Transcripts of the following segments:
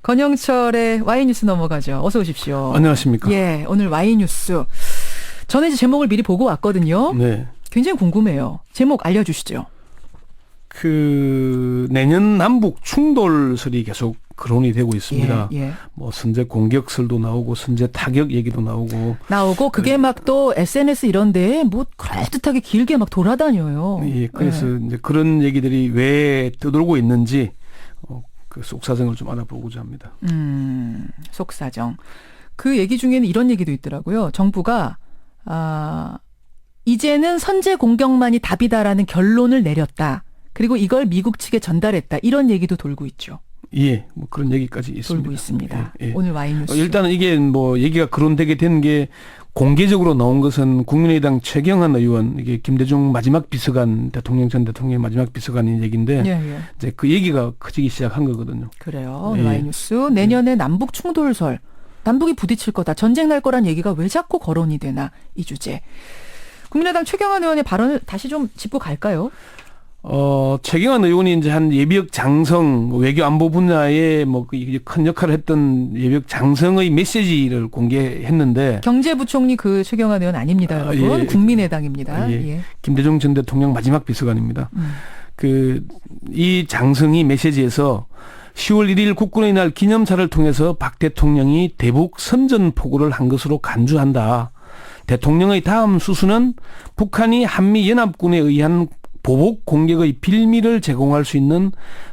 권영철의 Y뉴스 넘어가죠. 어서 오십시오. 안녕하십니까. 예, 오늘 Y뉴스. 저는 이제 제목을 미리 보고 왔거든요. 네. 굉장히 궁금해요. 제목 알려주시죠. 내년 남북 충돌설이 계속 거론이 되고 있습니다. 예, 예. 뭐 선제 공격설도 나오고 선제 타격 얘기도 나오고. 그게 막 또 SNS 이런데 뭐 그럴듯하게 길게 막 돌아다녀요. 예, 그래서 이제 그런 얘기들이 왜 떠돌고 있는지 그 속사정을 좀 알아보고자 합니다. 속사정. 그 얘기 중에는 이런 얘기도 있더라고요. 정부가 이제는 선제 공격만이 답이다라는 결론을 내렸다. 그리고 이걸 미국 측에 전달했다. 이런 얘기도 돌고 있죠. 예, 뭐 그런 얘기까지 있습니다. 돌고 있습니다. 예, 예. 오늘 Y뉴스. 일단은 이게 뭐 얘기가 거론되게 된 게 공개적으로 나온 것은 국민의당 최경환 의원, 이게 김대중 마지막 비서관, 대통령 전 대통령의 마지막 비서관인 얘기인데, 예, 예. 이제 그 얘기가 커지기 시작한 거거든요. 그래요. 오늘 예. Y뉴스. 내년에 남북 충돌설. 남북이 부딪힐 거다. 전쟁 날 거란 얘기가 왜 자꾸 거론이 되나. 이 주제. 국민의당 최경환 의원의 발언을 다시 좀 짚고 갈까요? 최경환 의원이 이제 한 예비역 장성, 외교 안보 분야에 뭐 큰 역할을 했던 예비역 장성의 메시지를 공개했는데. 경제부총리 그 최경환 의원 아닙니다, 여러분. 예. 국민의당입니다. 예. 예. 김대중 전 대통령 마지막 비서관입니다. 이 장성이 메시지에서 10월 1일 국군의 날 기념사를 통해서 박 대통령이 대북 선전포고를 한 것으로 간주한다. 대통령의 다음 수순은 북한이 한미연합군에 의한 보복 공격의 빌미를 제공할 수 있는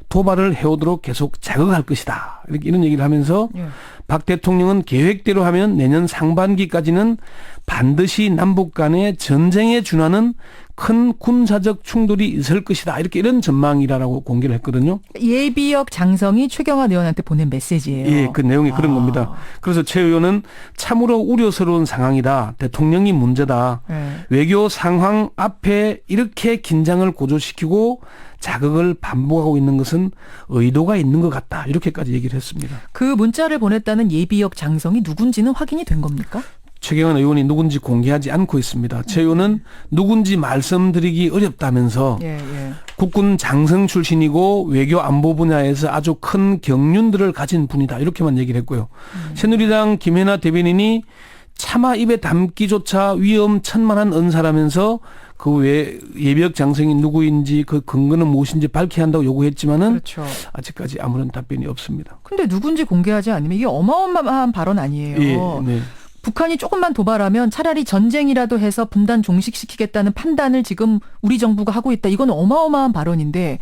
도발을 해오도록 계속 자극할 것이다. 이런 얘기를 하면서 예. 박 대통령은 계획대로 하면 내년 상반기까지는 반드시 남북 간의 전쟁에 준하는 큰 군사적 충돌이 있을 것이다. 이런 전망이라고 공개를 했거든요. 예비역 장성이 최경환 의원한테 보낸 메시지예요. 예, 그 내용이 그런 겁니다. 그래서 최 의원은 참으로 우려스러운 상황이다. 대통령이 문제다. 예. 외교 상황 앞에 이렇게 긴장을 고조시키고 자극을 반복하고 있는 것은 의도가 있는 것 같다. 이렇게까지 얘기를 했습니다. 그 문자를 보냈다는 예비역 장성이 누군지는 확인이 된 겁니까? 최경환 의원이 누군지 공개하지 않고 있습니다. 최 의원은 누군지 말씀드리기 어렵다면서 예, 예. 국군 장성 출신이고 외교 안보 분야에서 아주 큰 경륜들을 가진 분이다. 이렇게만 얘기를 했고요. 새누리당 김혜나 대변인이 차마 입에 담기조차 위험천만한 언사라면서 그 외 예비역 장성이 누구인지 그 근거는 무엇인지 밝혀야 한다고 요구했지만은 그렇죠. 아직까지 아무런 답변이 없습니다. 근데 누군지 공개하지 않으면 이게 어마어마한 발언 아니에요. 예, 네. 북한이 조금만 도발하면 차라리 전쟁이라도 해서 분단 종식시키겠다는 판단을 지금 우리 정부가 하고 있다. 이건 어마어마한 발언인데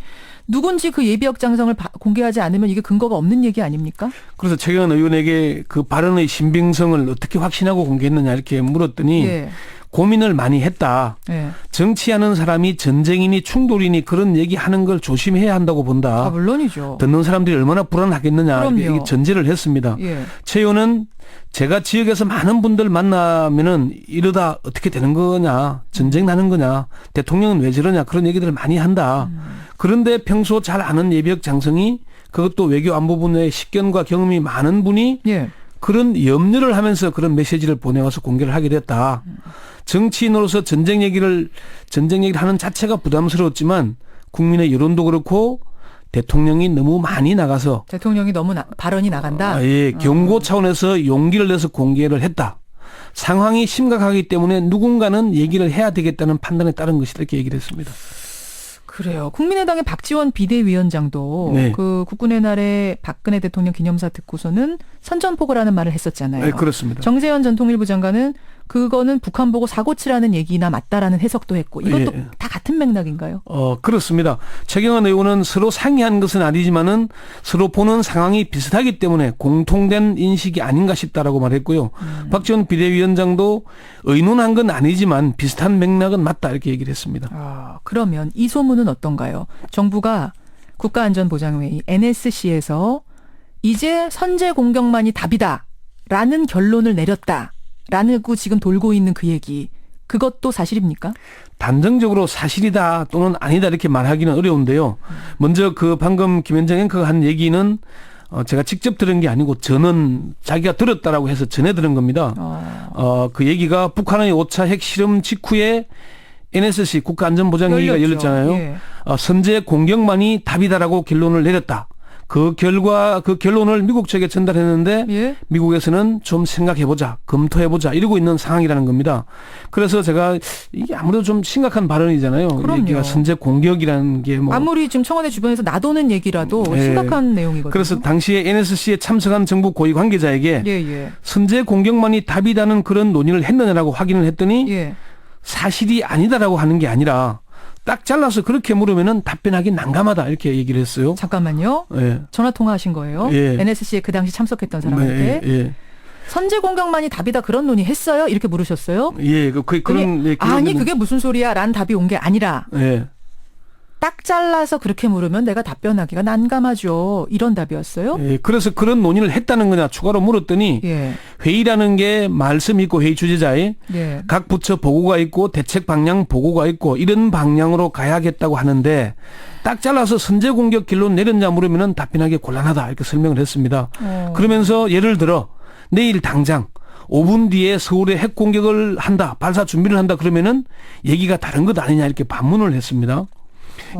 누군지 그 예비역 장성을 공개하지 않으면 이게 근거가 없는 얘기 아닙니까? 그래서 최경환 의원에게 그 발언의 신빙성을 어떻게 확신하고 공개했느냐 이렇게 물었더니 예. 고민을 많이 했다. 예. 정치하는 사람이 전쟁이니 충돌이니 그런 얘기하는 걸 조심해야 한다고 본다. 물론이죠. 듣는 사람들이 얼마나 불안하겠느냐 그럼요. 이렇게 전제를 했습니다. 예. 최 의원은 제가 지역에서 많은 분들 만나면은 이러다 어떻게 되는 거냐, 전쟁 나는 거냐, 대통령은 왜 저러냐 그런 얘기들을 많이 한다. 그런데 평소 잘 아는 예비역 장성이 그것도 외교 안보 분야의 식견과 경험이 많은 분이 예. 그런 염려를 하면서 그런 메시지를 보내와서 공개를 하게 됐다. 정치인으로서 전쟁 얘기를 하는 자체가 부담스러웠지만 국민의 여론도 그렇고 대통령이 너무 많이 나가서 대통령이 너무 발언이 나간다. 예, 경고 차원에서 용기를 내서 공개를 했다. 상황이 심각하기 때문에 누군가는 얘기를 해야 되겠다는 판단에 따른 것이다 이렇게 얘기를 했습니다. 그래요. 국민의당의 박지원 비대위원장도 네. 그 국군의 날에 박근혜 대통령 기념사 듣고서는 선전포고라는 말을 했었잖아요. 네, 그렇습니다. 정세현 전 통일부 장관은 그거는 북한 보고 사고 치라는 얘기나 맞다라는 해석도 했고 이것도 예. 다 같은 맥락인가요? 그렇습니다. 최경환 의원은 서로 상의한 것은 아니지만은 서로 보는 상황이 비슷하기 때문에 공통된 인식이 아닌가 싶다라고 말했고요. 박지원 비대위원장도 의논한 건 아니지만 비슷한 맥락은 맞다 이렇게 얘기를 했습니다. 그러면 이 소문은 어떤가요? 정부가 국가안전보장회의 NSC에서 이제 선제 공격만이 답이다라는 결론을 내렸다. 라고 지금 돌고 있는 그 얘기. 그것도 사실입니까? 단정적으로 사실이다 또는 아니다 이렇게 말하기는 어려운데요. 먼저 그 방금 김현정 앵커가 한 얘기는 제가 직접 들은 게 아니고 저는 자기가 들었다라고 해서 전해 들은 겁니다. 그 얘기가 북한의 5차 핵실험 직후에 NSC 국가안전보장회의가 열렸잖아요. 예. 선제 공격만이 답이다라고 결론을 내렸다. 그 결론을 미국 측에 전달했는데 예. 미국에서는 좀 생각해보자, 검토해보자 이러고 있는 상황이라는 겁니다. 그래서 제가 이게 아무래도 좀 심각한 발언이잖아요. 그럼요. 얘기가 선제 공격이라는 게 뭐. 아무리 지금 청와대 주변에서 나도는 얘기라도 예. 심각한 내용이거든요. 그래서 당시에 NSC에 참석한 정부 고위 관계자에게 예. 선제 공격만이 답이다는 그런 논의를 했느냐라고 확인을 했더니 예. 사실이 아니다라고 하는 게 아니라 딱 잘라서 그렇게 물으면은 답변하기 난감하다 이렇게 얘기를 했어요. 잠깐만요. 예. 전화 통화하신 거예요? 예. NSC에 그 당시 참석했던 사람한테. 예. 선제 공격만이 답이다 그런 논의했어요? 이렇게 물으셨어요? 예. 그런 예, 아니 그게 무슨 소리야? 라는 답이 온 게 아니라 예. 딱 잘라서 그렇게 물으면 내가 답변하기가 난감하죠. 이런 답이었어요? 예. 그래서 그런 논의를 했다는 거냐 추가로 물었더니 예. 회의라는 게 말씀 있고 회의 주재자에 예. 각 부처 보고가 있고 대책 방향 보고가 있고 이런 방향으로 가야겠다고 하는데 딱 잘라서 선제 공격 결론 내렸냐 물으면은 답변하기 곤란하다 이렇게 설명을 했습니다. 그러면서 예를 들어 내일 당장 5분 뒤에 서울에 핵 공격을 한다, 발사 준비를 한다 그러면은 얘기가 다른 것 아니냐 이렇게 반문을 했습니다.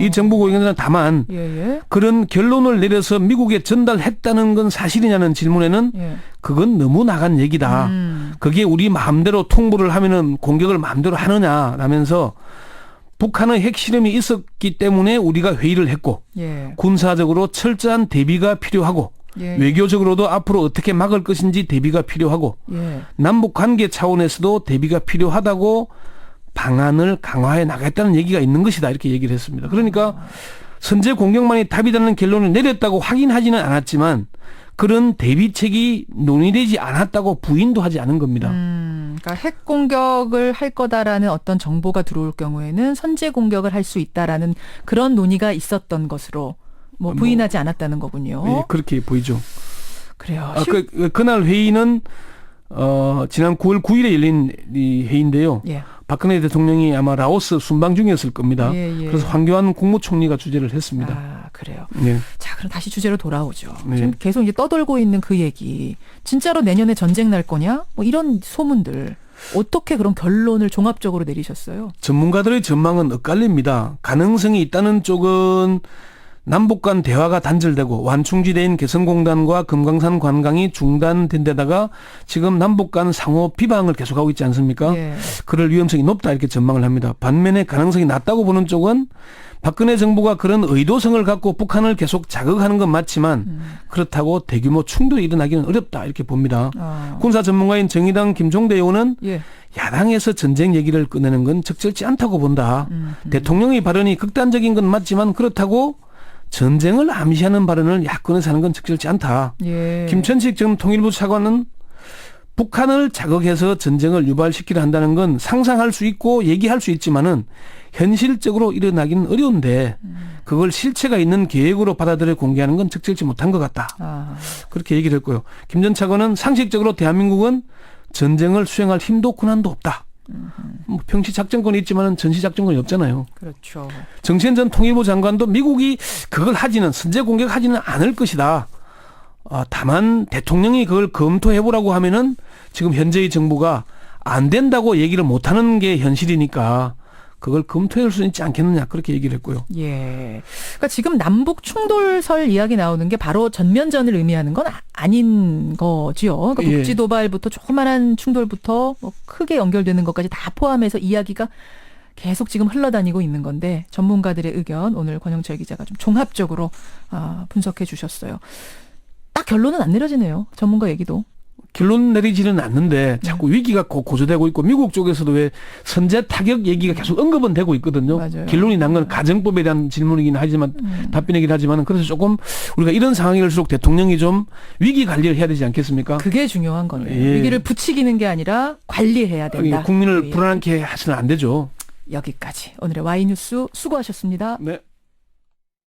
이 정부 고위관계자는 다만 예. 그런 결론을 내려서 미국에 전달했다는 건 사실이냐는 질문에는 예. 그건 너무 나간 얘기다. 그게 우리 마음대로 통보를 하면은 공격을 마음대로 하느냐라면서 북한의 핵실험이 있었기 때문에 우리가 회의를 했고 예. 군사적으로 철저한 대비가 필요하고 예. 외교적으로도 앞으로 어떻게 막을 것인지 대비가 필요하고 예. 남북 관계 차원에서도 대비가 필요하다고 방안을 강화해 나가겠다는 얘기가 있는 것이다 이렇게 얘기를 했습니다. 그러니까 선제 공격만이 답이라는 결론을 내렸다고 확인하지는 않았지만 그런 대비책이 논의되지 않았다고 부인도 하지 않은 겁니다. 그러니까 핵 공격을 할 거다라는 어떤 정보가 들어올 경우에는 선제 공격을 할 수 있다라는 그런 논의가 있었던 것으로 뭐 부인하지 않았다는 거군요. 예, 그렇게 보이죠. 그래요. 그날 회의는 지난 9월 9일에 열린 이 회의인데요. 예. 박근혜 대통령이 아마 라오스 순방 중이었을 겁니다. 예. 그래서 황교안 국무총리가 주재를 했습니다. 아, 그래요. 예. 자, 그럼 다시 주제로 돌아오죠. 네. 지금 계속 이제 떠돌고 있는 그 얘기. 진짜로 내년에 전쟁 날 거냐? 뭐 이런 소문들. 어떻게 그런 결론을 종합적으로 내리셨어요? 전문가들의 전망은 엇갈립니다. 가능성이 있다는 쪽은 남북 간 대화가 단절되고 완충지대인 개성공단과 금강산 관광이 중단된 데다가 지금 남북 간 상호 비방을 계속하고 있지 않습니까? 예. 그럴 위험성이 높다 이렇게 전망을 합니다. 반면에 가능성이 낮다고 보는 쪽은 박근혜 정부가 그런 의도성을 갖고 북한을 계속 자극하는 건 맞지만 그렇다고 대규모 충돌이 일어나기는 어렵다 이렇게 봅니다. 군사 전문가인 정의당 김종대 의원은 예. 야당에서 전쟁 얘기를 꺼내는 건 적절치 않다고 본다. 대통령의 발언이 극단적인 건 맞지만 그렇다고 전쟁을 암시하는 발언을 야권에서 하는 건 적절치 않다. 예. 김천식 전 통일부 차관은 북한을 자극해서 전쟁을 유발시키려 한다는 건 상상할 수 있고 얘기할 수 있지만은 현실적으로 일어나기는 어려운데 그걸 실체가 있는 계획으로 받아들여 공개하는 건 적절치 못한 것 같다. 그렇게 얘기를 했고요. 김 전 차관은 상식적으로 대한민국은 전쟁을 수행할 힘도 권한도 없다. 뭐 평시 작전권이 있지만 전시 작전권이 없잖아요. 그렇죠. 정세현 전 통일부 장관도 미국이 그걸 선제 공격하지는 않을 것이다. 다만 대통령이 그걸 검토해보라고 하면은 지금 현재의 정부가 안 된다고 얘기를 못하는 게 현실이니까 그걸 검토할 수 있지 않겠느냐 그렇게 얘기를 했고요. 예. 그러니까 지금 남북 충돌설 이야기 나오는 게 바로 전면전을 의미하는 건 아닌 거지요. 그러니까 예. 북지 도발부터 조그만한 충돌부터 뭐 크게 연결되는 것까지 다 포함해서 이야기가 계속 지금 흘러다니고 있는 건데 전문가들의 의견 오늘 권영철 기자가 좀 종합적으로 분석해 주셨어요. 딱 결론은 안 내려지네요. 전문가 얘기도. 결론 내리지는 않는데 자꾸 위기가 고조되고 있고 미국 쪽에서도 왜 선제 타격 얘기가 계속 언급은 되고 있거든요. 맞아요. 결론이 난 건 가정법에 대한 질문이긴 하지만 답변이긴 하지만 그래서 조금 우리가 이런 상황일수록 대통령이 좀 위기 관리를 해야 되지 않겠습니까? 그게 중요한 거네요. 예. 위기를 부추기는 게 아니라 관리해야 된다. 국민을 불안하게 해서는 안 되죠. 여기까지 오늘의 와이뉴스 수고하셨습니다. 네.